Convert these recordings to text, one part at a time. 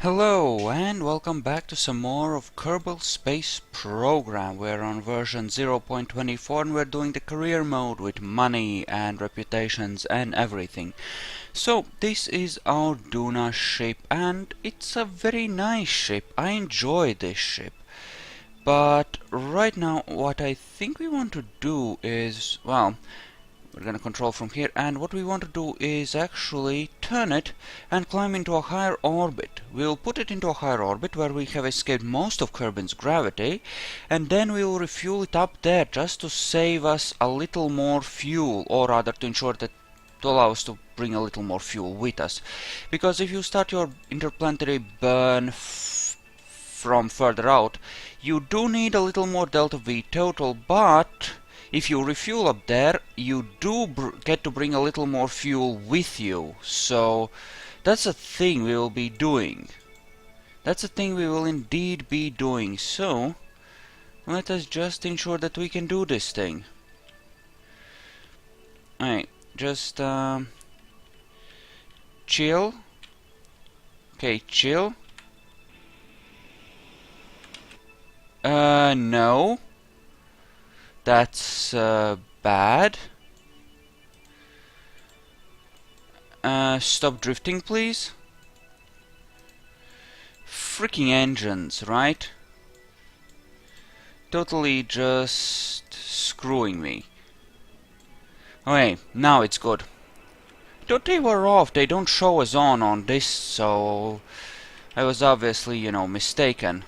Hello and welcome back to some more of Kerbal Space Program. We're on version 0.24 and we're doing the career mode with money and reputations and everything. So this is our Duna ship and it's a very nice ship. I enjoy this ship. But right now what I think we want to do is, well, we're gonna control from here, and what we want to do is actually turn it and climb into a higher orbit. We'll put it into a higher orbit where we have escaped most of Kerbin's gravity, and then we'll refuel it up there just to save us a little more fuel, or rather to ensure that to allow us to bring a little more fuel with us. Because if you start your interplanetary burn from further out, you do need a little more delta V total, but if you refuel up there, you do get to bring a little more fuel with you. So that's a thing we will be doing. That's a thing we will indeed be doing. So let us just ensure that we can do this thing. Alright, just chill. Okay, chill. No. That's bad. Stop drifting, please. Freaking engines, right? Totally just screwing me. Okay, now it's good. Thought they were off, they don't show us on this, so I was obviously, you know, mistaken.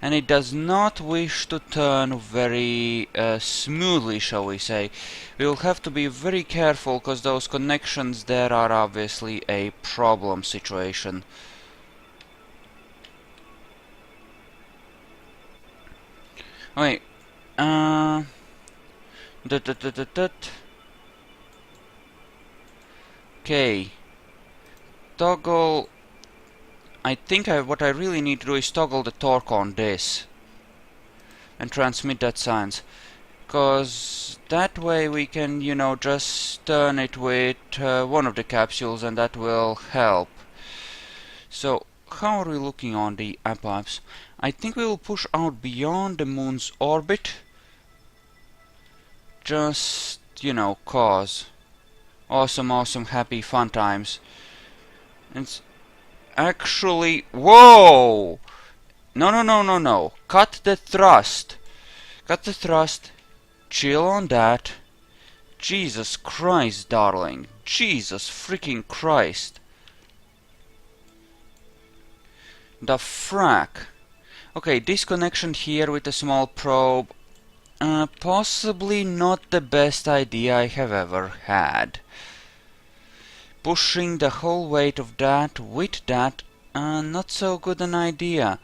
And it does not wish to turn very smoothly, shall we say. We will have to be very careful, because those connections there are obviously a problem situation. Okay, okay, toggle. I think what I really need to do is toggle the torque on this and transmit that science, because that way we can, you know, just turn it with one of the capsules and that will help. So how are we looking on the APAPs? I think we will push out beyond the moon's orbit, just, you know, cause awesome happy fun times. And actually, whoa! No. Cut the thrust. Cut the thrust. Chill on that. Jesus Christ, darling. Jesus freaking Christ. The frack. Okay, disconnection here with a small probe. Possibly not the best idea I have ever had. Pushing the whole weight of that with that, not so good an idea.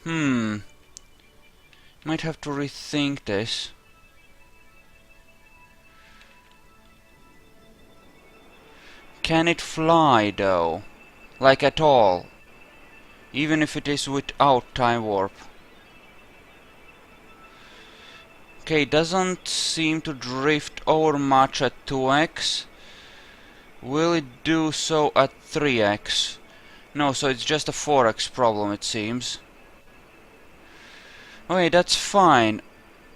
Might have to rethink this. Can it fly, though? Like at all? Even if it is without time warp. Okay, doesn't seem to drift over much at 2x. Will it do so at 3x? No, so it's just a 4x problem, it seems. Okay, that's fine.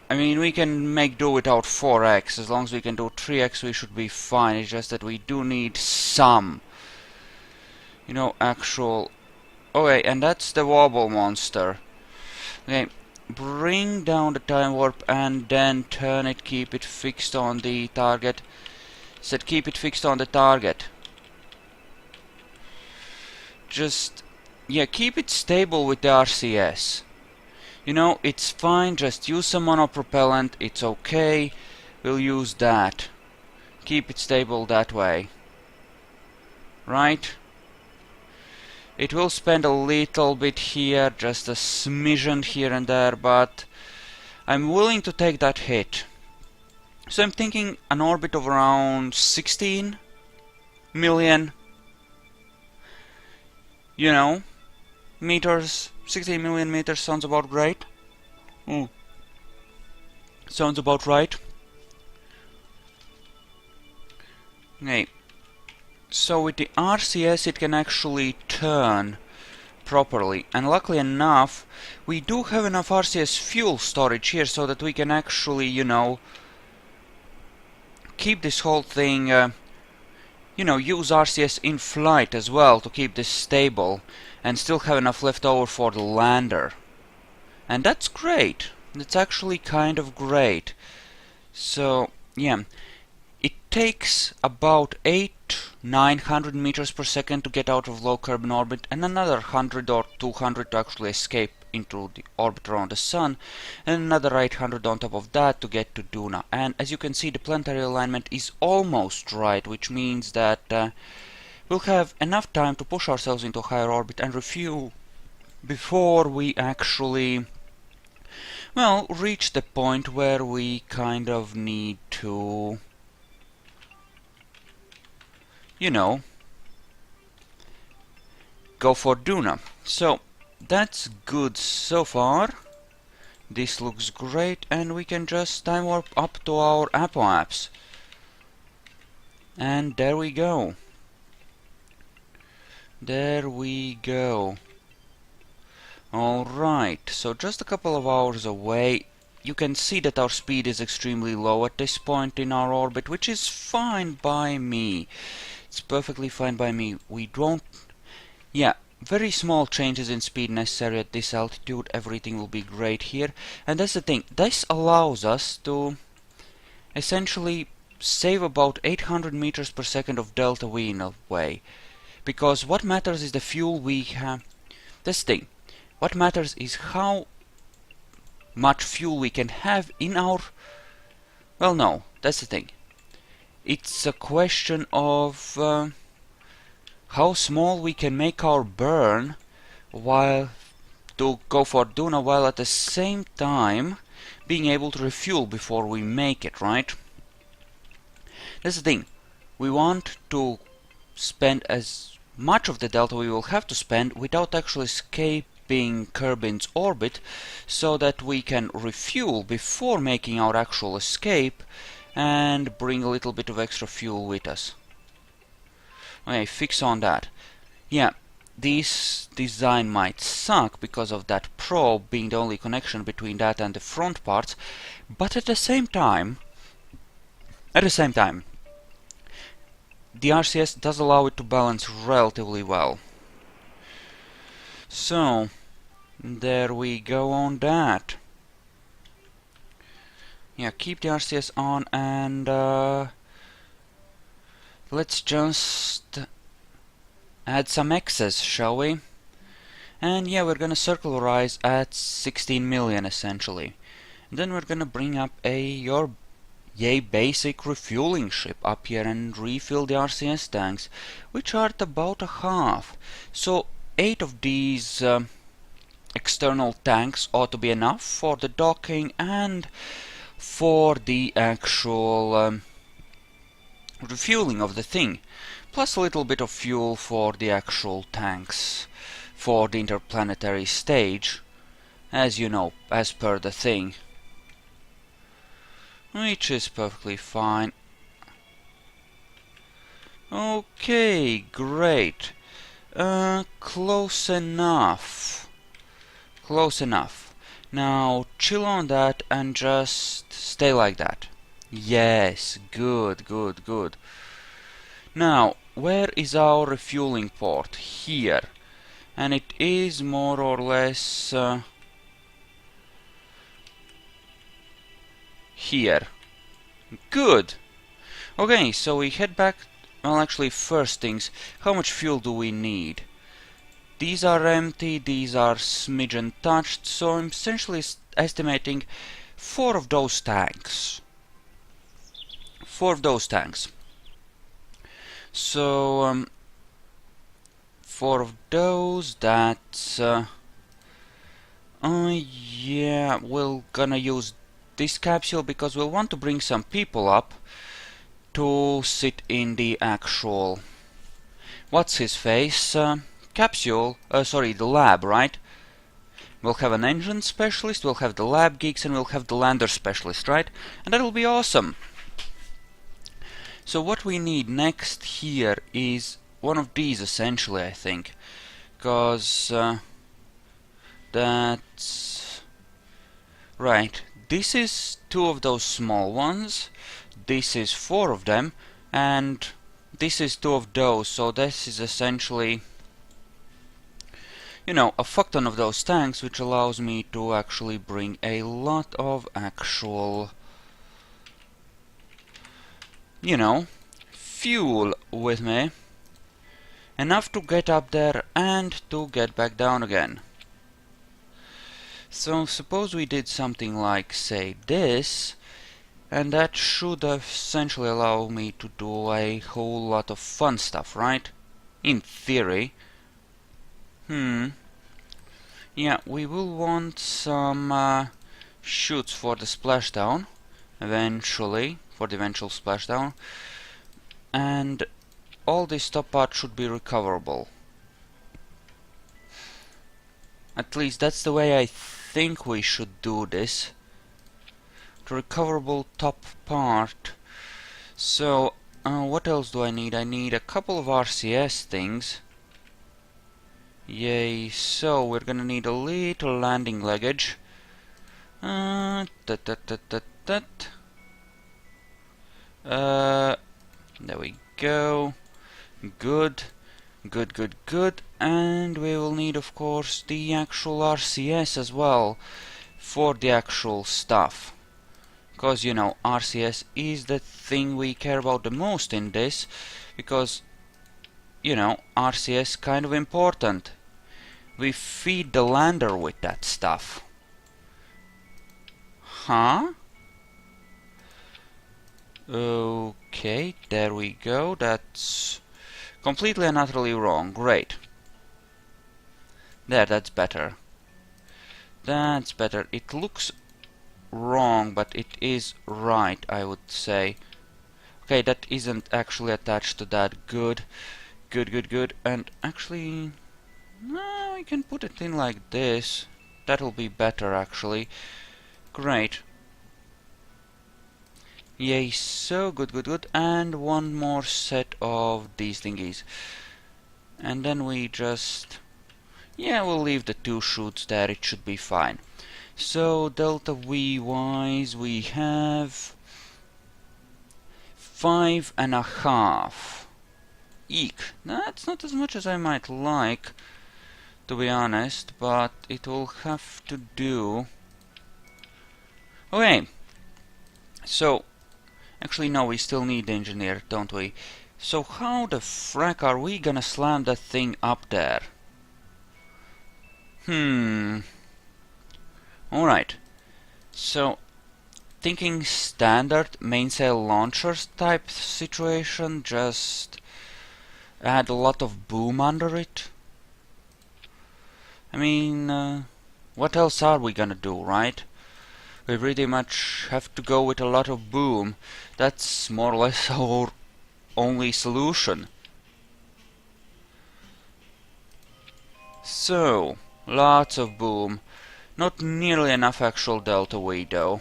I mean, we can make do without 4x. As long as we can do 3x, we should be fine. It's just that we do need some, you know, actual... Okay, and that's the wobble monster. Okay, bring down the time warp and then turn it, keep it fixed on the target. Said keep it fixed on the target. Just, yeah, keep it stable with the RCS. You know, it's fine, just use some monopropellant, it's okay. We'll use that. Keep it stable that way. Right? It will spend a little bit here, just a smidgen here and there, but I'm willing to take that hit. So I'm thinking an orbit of around 16 million, you know, meters. 16 million meters sounds about right. Sounds about right. Okay. So with the RCS it can actually turn properly, and luckily enough we do have enough RCS fuel storage here so that we can actually, you know, keep this whole thing, you know, use RCS in flight as well to keep this stable and still have enough left over for the lander. And that's great. That's actually kind of great. So, yeah, it takes about 900 meters per second to get out of low carbon orbit, and another 100 or 200 to actually escape into the orbit around the Sun, and another 800 on top of that to get to Duna. And as you can see, the planetary alignment is almost right, which means that we'll have enough time to push ourselves into higher orbit and refuel before we actually, well, reach the point where we kind of need to, you know, go for Duna. So that's good so far. This looks great, and we can just time warp up to our apoapse. And there we go. There we go. Alright, so just a couple of hours away. You can see that our speed is extremely low at this point in our orbit, which is fine by me. It's perfectly fine by me. We don't... Yeah, very small changes in speed necessary at this altitude. Everything will be great here. And that's the thing. This allows us to essentially save about 800 meters per second of delta V in a way. Because what matters is the fuel we have. This thing. What matters is how much fuel we can have in our... Well, no, that's the thing. It's a question of how small we can make our burn while to go for Duna, while at the same time being able to refuel before we make it, right? That's the thing. We want to spend as much of the delta we will have to spend without actually escaping Kerbin's orbit, so that we can refuel before making our actual escape and bring a little bit of extra fuel with us. Okay, fix on that. Yeah, this design might suck because of that probe being the only connection between that and the front parts, but at the same time, the RCS does allow it to balance relatively well. So, there we go on that. Yeah, keep the RCS on, and let's just add some excess, shall we? And yeah, we're gonna circularize at 16 million essentially. And then we're gonna bring up your basic refueling ship up here and refill the RCS tanks, which are at about a half. So 8 of these external tanks ought to be enough for the docking and for the actual refueling of the thing, plus a little bit of fuel for the actual tanks for the interplanetary stage, as you know, as per the thing, which is perfectly fine. Okay, great. Close enough. Close enough. Now chill on that and just stay like that. Yes, good, good, good. Now, where is our refueling port? Here. And it is more or less here. Good. Okay, so we head back. Well, actually, first things, how much fuel do we need? These are empty, these are smidgen touched, so I'm essentially estimating 4 of those tanks. 4 of those tanks. So, 4 of those, that's... yeah, we're gonna use this capsule because we'll want to bring some people up to sit in the actual... What's his face? Capsule, sorry, the lab, right? We'll have an engine specialist, we'll have the lab geeks, and we'll have the lander specialist, right? And that'll be awesome. So what we need next here is one of these, essentially, I think. Because that's right. This is two of those small ones. This is four of them. And this is two of those. So this is essentially, you know, a fuck ton of those tanks, which allows me to actually bring a lot of actual, you know, fuel with me. Enough to get up there and to get back down again. So suppose we did something like, say, this, and that should essentially allow me to do a whole lot of fun stuff, right? In theory. Yeah, we will want some chutes for the splashdown, eventually, for the eventual splashdown. And all this top part should be recoverable. At least that's the way I think we should do this. The recoverable top part. So, what else do I need? I need a couple of RCS things. Yay, so we're gonna need a little landing luggage. There we go. Good. Good, good, good. And we will need, of course, the actual RCS as well for the actual stuff. Because, you know, RCS is the thing we care about the most in this. Because, you know, RCS kind of important. We feed the lander with that stuff. Huh? Okay, there we go. That's completely and utterly wrong. Great. There, that's better. That's better. It looks wrong, but it is right, I would say. Okay, that isn't actually attached to that. Good. Good, good, good. And actually, no, we can put it in like this. That'll be better, actually. Great. Yay, so good, good, good. And one more set of these thingies. And then we just... yeah, we'll leave the two chutes there, it should be fine. So, delta V wise, we have 5.5. Eek. That's not as much as I might like, to be honest, but it will have to do. Okay. So, actually no, we still need the engineer, don't we? So how the frack are we gonna slam that thing up there? Alright. So, thinking standard mainsail launchers type situation, just add a lot of boom under it. I mean, what else are we gonna do, right? We pretty much have to go with a lot of boom. That's more or less our only solution. So, lots of boom. Not nearly enough actual delta V though.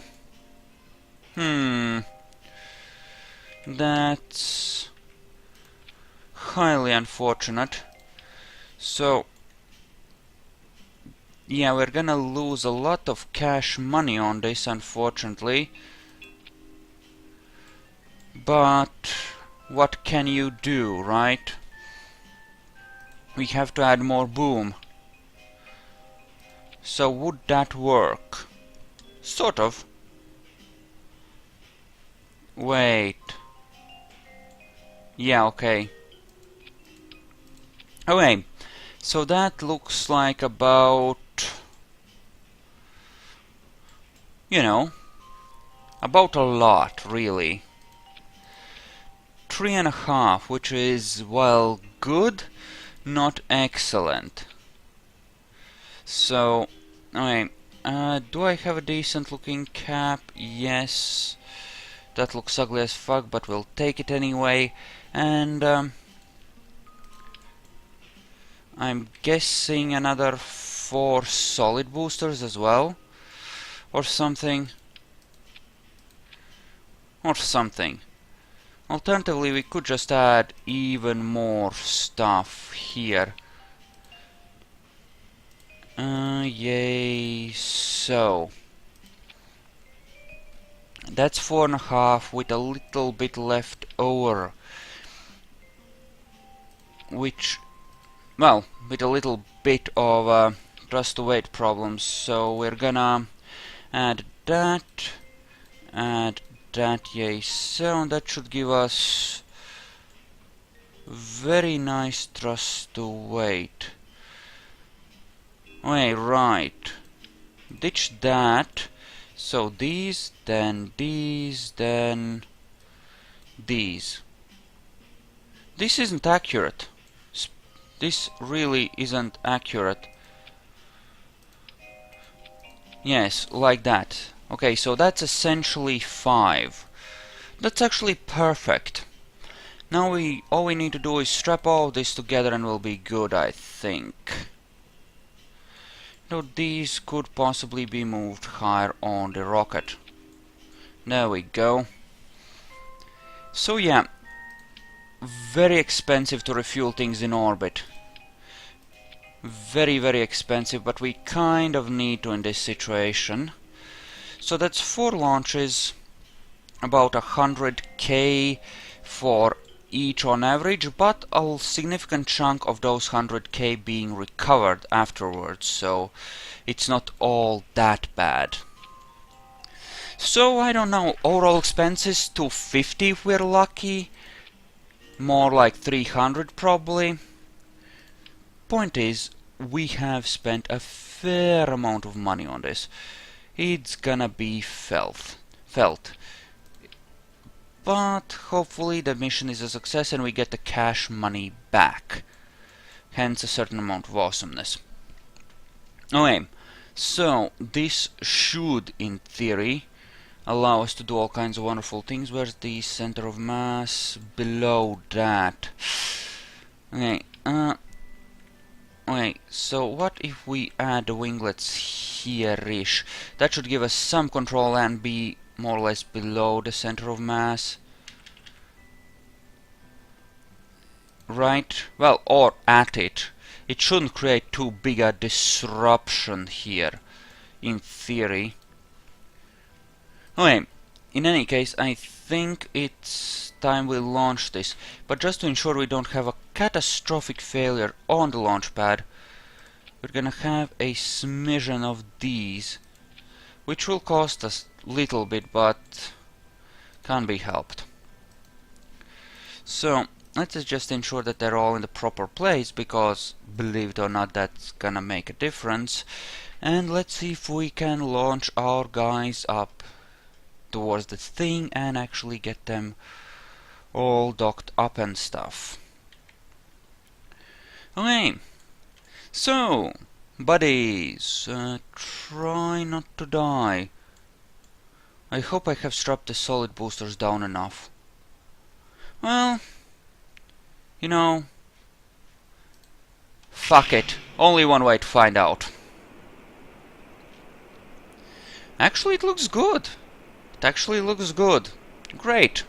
That's highly unfortunate. So, yeah, we're gonna lose a lot of cash money on this, unfortunately. But what can you do, right? We have to add more boom. So would that work? Sort of. Wait. Yeah, okay. Okay, so that looks like about, you know, about a lot, really. 3.5, which is, well, good, not excellent. So, okay, do I have a decent looking cap? Yes. That looks ugly as fuck, but we'll take it anyway. And, I'm guessing another 4 solid boosters as well. Or something. Or something. Alternatively, we could just add even more stuff here. Yay, so that's 4.5 with a little bit left over, which, well, with a little bit of thrust to weight problems. So we're gonna add that, yay, so that should give us very nice thrust to weight. Wait, right. Ditch that. So these, then these, then these. This isn't accurate. This really isn't accurate. Yes, like that. Okay, so that's essentially 5. That's actually perfect. Now all we need to do is strap all this together and we'll be good, I think. Though these could possibly be moved higher on the rocket. There we go. So yeah, very expensive to refuel things in orbit. Very, very expensive, but we kind of need to in this situation. So that's 4 launches, about 100k for each on average, but a significant chunk of those 100k being recovered afterwards, so it's not all that bad. So I don't know, overall expenses 250 if we're lucky, more like 300 probably. Point is, we have spent a fair amount of money on this. It's gonna be felt. But hopefully the mission is a success and we get the cash money back. Hence a certain amount of awesomeness. Okay, so this should, in theory, allow us to do all kinds of wonderful things. Where's the center of mass? Below that. Okay, okay, so what if we add the winglets here-ish? That should give us some control and be more or less below the center of mass. Right? Well, or at it. It shouldn't create too big a disruption here, in theory. Okay, in any case, I think it's time we launch this. But just to ensure we don't have a catastrophic failure on the launch pad, we're gonna have a smidgen of these, which will cost us little bit, but can't be helped. So let's just ensure that they're all in the proper place, because believe it or not, that's gonna make a difference. And let's see if we can launch our guys up towards the thing and actually get them all docked up and stuff. Okay, so buddies, try not to die. I hope I have strapped the solid boosters down enough. Well, you know, fuck it. Only one way to find out. Actually, it looks good. It actually looks good. Great.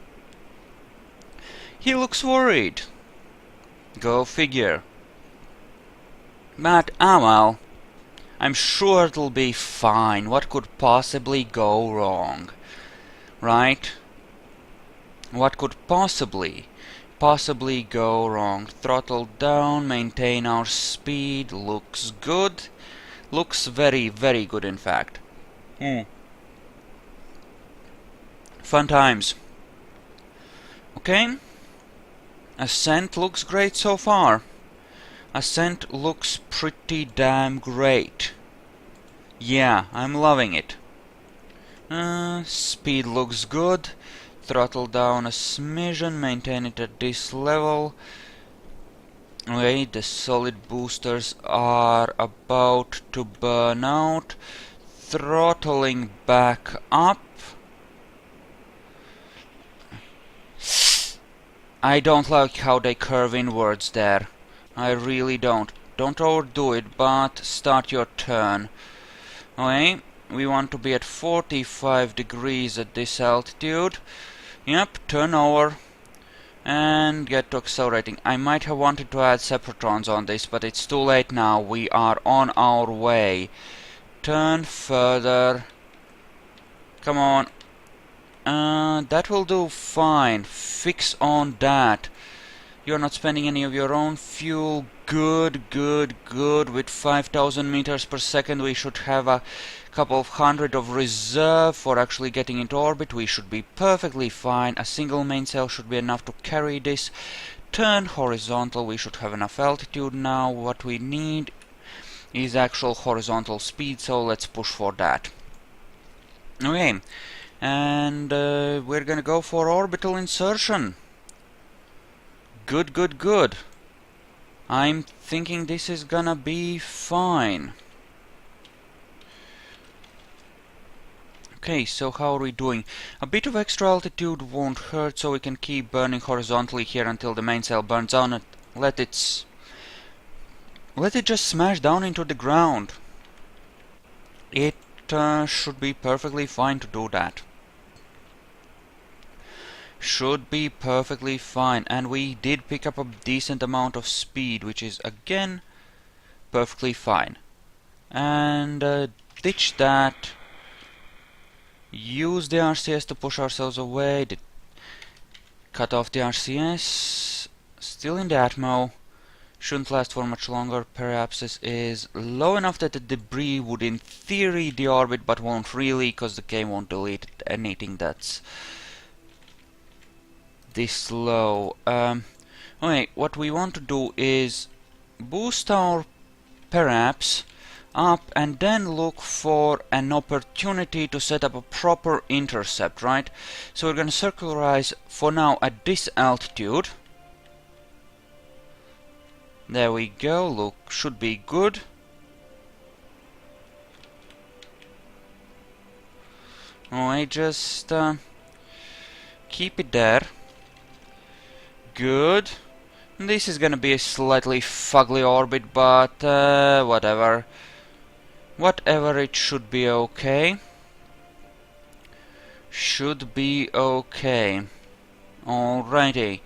He looks worried. Go figure. But, well, I'm sure it'll be fine. What could possibly go wrong? Right? What could possibly go wrong? Throttle down, maintain our speed. Looks good. Looks very, very good, in fact. Fun times. Okay. Ascent looks great so far. Ascent looks pretty damn great. Yeah, I'm loving it. Speed looks good. Throttle down a smidgen, maintain it at this level. Okay, the solid boosters are about to burn out. Throttling back up. I don't like how they curve inwards there. I really don't. Don't overdo it, but start your turn. Okay, we want to be at 45 degrees at this altitude. Yep, turn over. and get to accelerating. I might have wanted to add separatrons on this, but it's too late now. We are on our way. Turn further. Come on. That will do fine. Fix on that. You're not spending any of your own fuel. Good, good, good. With 5,000 meters per second, we should have a couple of hundred of reserve for actually getting into orbit. We should be perfectly fine. A single mainsail should be enough to carry this. Turn horizontal. We should have enough altitude now. What we need is actual horizontal speed, so let's push for that. Okay, and we're gonna go for orbital insertion. Good, good, good. I'm thinking this is gonna be fine. Okay, so how are we doing? A bit of extra altitude won't hurt, so we can keep burning horizontally here until the mainsail burns down and let it just smash down into the ground. It should be perfectly fine to do that. Should be perfectly fine, and we did pick up a decent amount of speed, which is again perfectly fine. And ditch that. Use the RCS to push ourselves away. Cut off the RCS. Still in the Atmo. Shouldn't last for much longer. Perhaps this is low enough that the debris would in theory deorbit, but won't really, because the game won't delete anything that's this low. Okay, what we want to do is boost our perhaps up and then look for an opportunity to set up a proper intercept, right? So we're going to circularize for now at this altitude. There we go, look, should be good. Alright, just keep it there. Good. This is gonna be a slightly fugly orbit, but whatever. Whatever, it should be okay. Should be okay. Alrighty.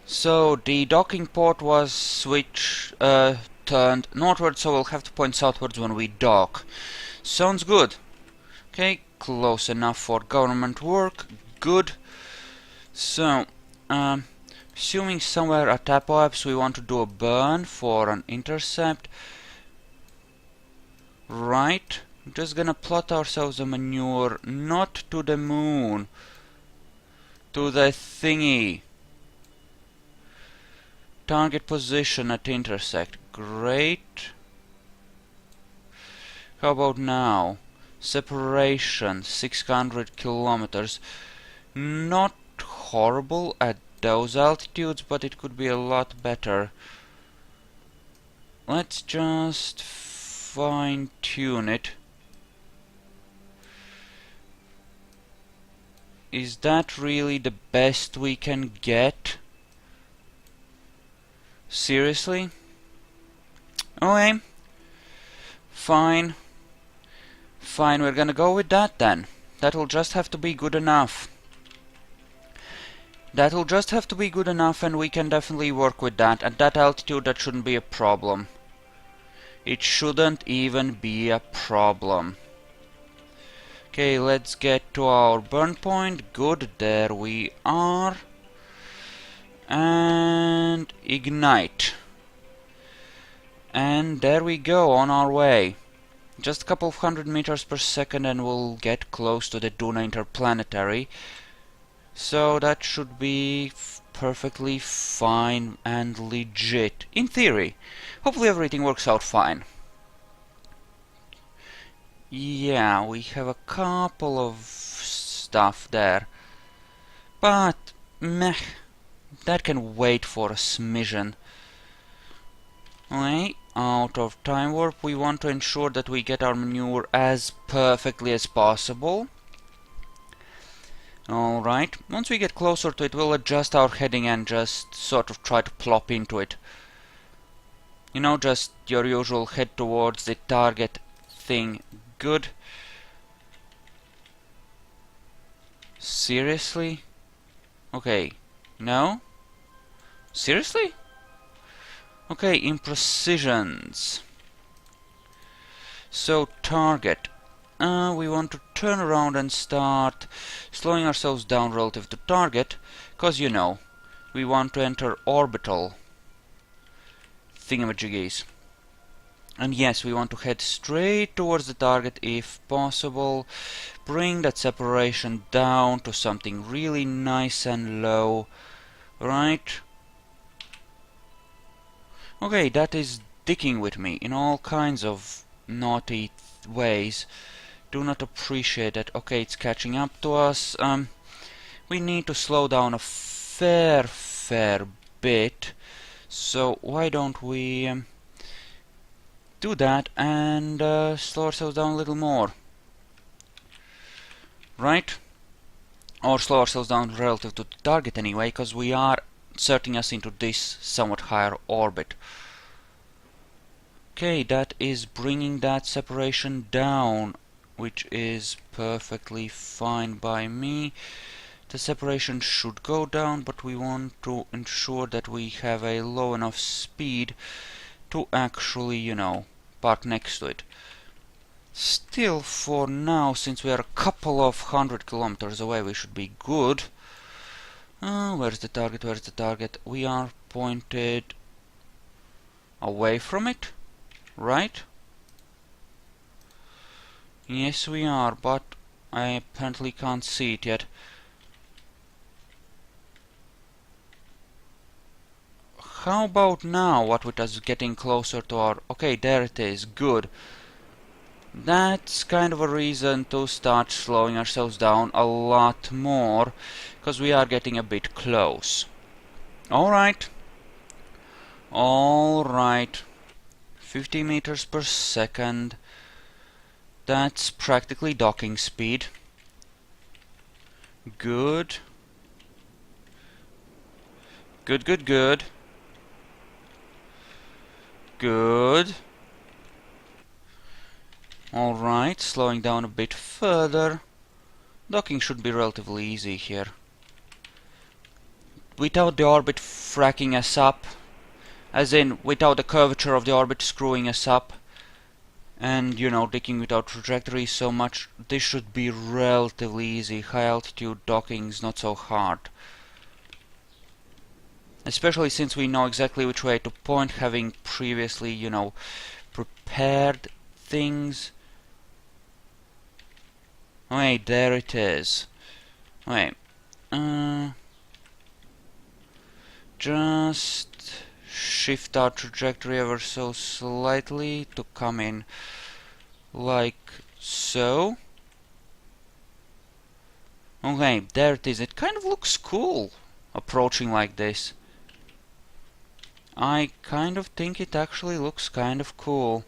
So the docking port was turned northward, so we'll have to point southwards when we dock. Sounds good. Okay, close enough for government work. Good. So, assuming somewhere at Apoap's we want to do a burn for an intercept. Right. I'm just gonna plot ourselves a maneuver, not to the moon. To the thingy. Target position at intersect. Great. How about now? Separation, 600 kilometers. Not horrible at those altitudes, but it could be a lot better. Let's just fine-tune it. Is that really the best we can get? Seriously? Okay. Fine. Fine, we're gonna go with that then. That'll just have to be good enough. That'll just have to be good enough, and we can definitely work with that. At that altitude, that shouldn't be a problem. It shouldn't even be a problem. Okay, let's get to our burn point. Good, there we are. And ignite. And there we go, on our way. Just a couple of 100 meters per second and we'll get close to the Duna Interplanetary. So that should be perfectly fine and legit. In theory. Hopefully everything works out fine. Yeah, we have a couple of stuff there. But, meh. That can wait for a smidgen. Okay, out of time warp, we want to ensure that we get our maneuver as perfectly as possible. Alright, once we get closer to it, we'll adjust our heading and just sort of try to plop into it. You know, just your usual head towards the target thing. Good. Seriously? Okay, No? Seriously? Okay, imprecisions. So, target. We want to turn around and start slowing ourselves down relative to target, because, you know, we want to enter orbital thingamajiggies. And yes, we want to head straight towards the target if possible. Bring that separation down to something really nice and low. Right? Okay, that is dicking with me in all kinds of naughty ways. Do not appreciate that. Okay, it's catching up to us. We need to slow down a fair bit. So why don't we do that and slow ourselves down a little more? Right? Or slow ourselves down relative to the target anyway, because we are inserting us into this somewhat higher orbit. Okay, that is bringing that separation down, which is perfectly fine by me. The separation should go down, but we want to ensure that we have a low enough speed to actually, you know, park next to it. Still, for now, since we are a couple of 100 kilometers away, we should be good. Where's the target? Where's the target? We are pointed away from it, right? Yes, we are, but I apparently can't see it yet. How about now, what with us getting closer to our... Okay, there it is, good. That's kind of a reason to start slowing ourselves down a lot more, because we are getting a bit close. Alright. Alright. 50 meters per second. That's practically docking speed. Good. Good, good, good. Good. Alright, slowing down a bit further. Docking should be relatively easy here. Without the orbit fracking us up, as in without the curvature of the orbit screwing us up, and, you know, dicking with our trajectory so much, this should be relatively easy. High altitude docking is not so hard. Especially since we know exactly which way to point, having previously, you know, prepared things. Wait, there it is. Wait. Just shift our trajectory ever so slightly to come in like so. Okay, there it is. It kind of looks cool approaching like this. I kind of think it actually looks kind of cool.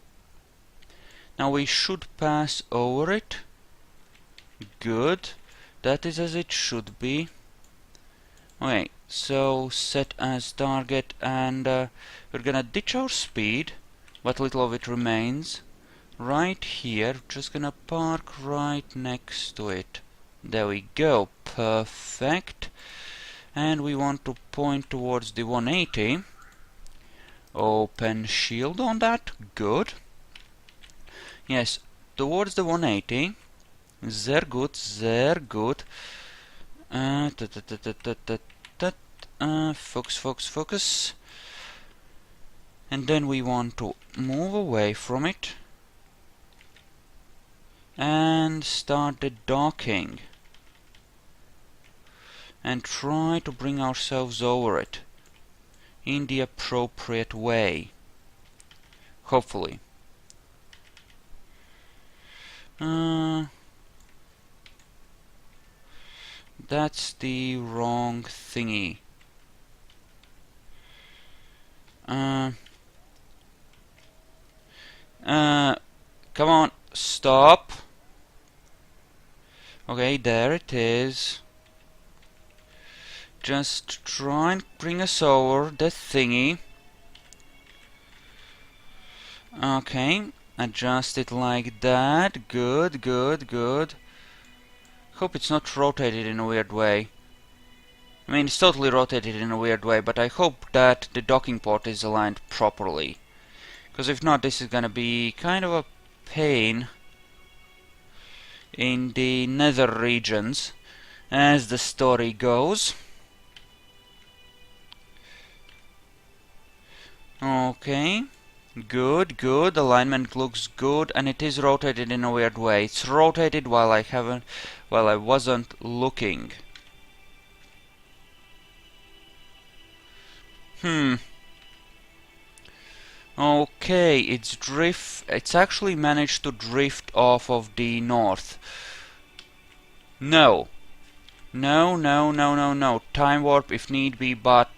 Now we should pass over it. Good. That is as it should be. Okay, so set as target, and we're gonna ditch our speed, but little of it remains. Right here, just gonna park right next to it. There we go, perfect. And we want to point towards the 180. Open shield on that, good. Yes, towards the 180. Sehr good, sehr good. Focus, focus, focus. And then we want to move away from it and start the docking. And try to bring ourselves over it in the appropriate way. Hopefully. That's the wrong thingy. Come on, stop. Okay, there it is. Just try and bring us over the thingy. Okay, adjust it like that. Good, good, good. Hope it's not rotated in a weird way. I mean, it's totally rotated in a weird way, but I hope that the docking port is aligned properly. Because if not, this is gonna be kind of a pain in the nether regions, as the story goes. Okay. Good, good. Alignment looks good, and it is rotated in a weird way. It's rotated while I wasn't looking. Okay, it's actually managed to drift off of the north. No. No, no, no, no, no. Time warp if need be, but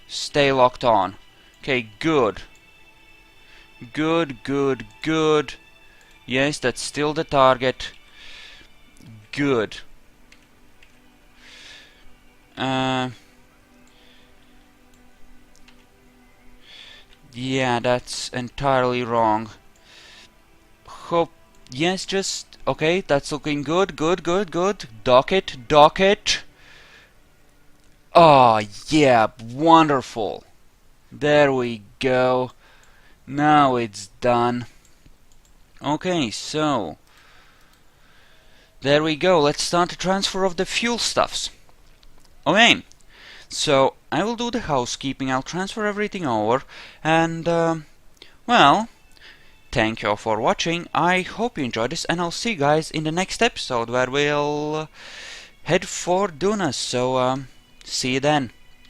stay locked on. Okay, good. Good, good, good. Yes, that's still the target. Good. Yeah, that's entirely wrong. Hope. Yes, just. Okay, that's looking good, good, good, good. Dock it, dock it. Oh, yeah, wonderful. There we go. Now it's done. Okay, so. There we go. Let's start the transfer of the fuel stuffs. Okay. So, I will do the housekeeping, I'll transfer everything over, and, well, thank you all for watching. I hope you enjoyed this, and I'll see you guys in the next episode, where we'll head for Dunas. So, see you then.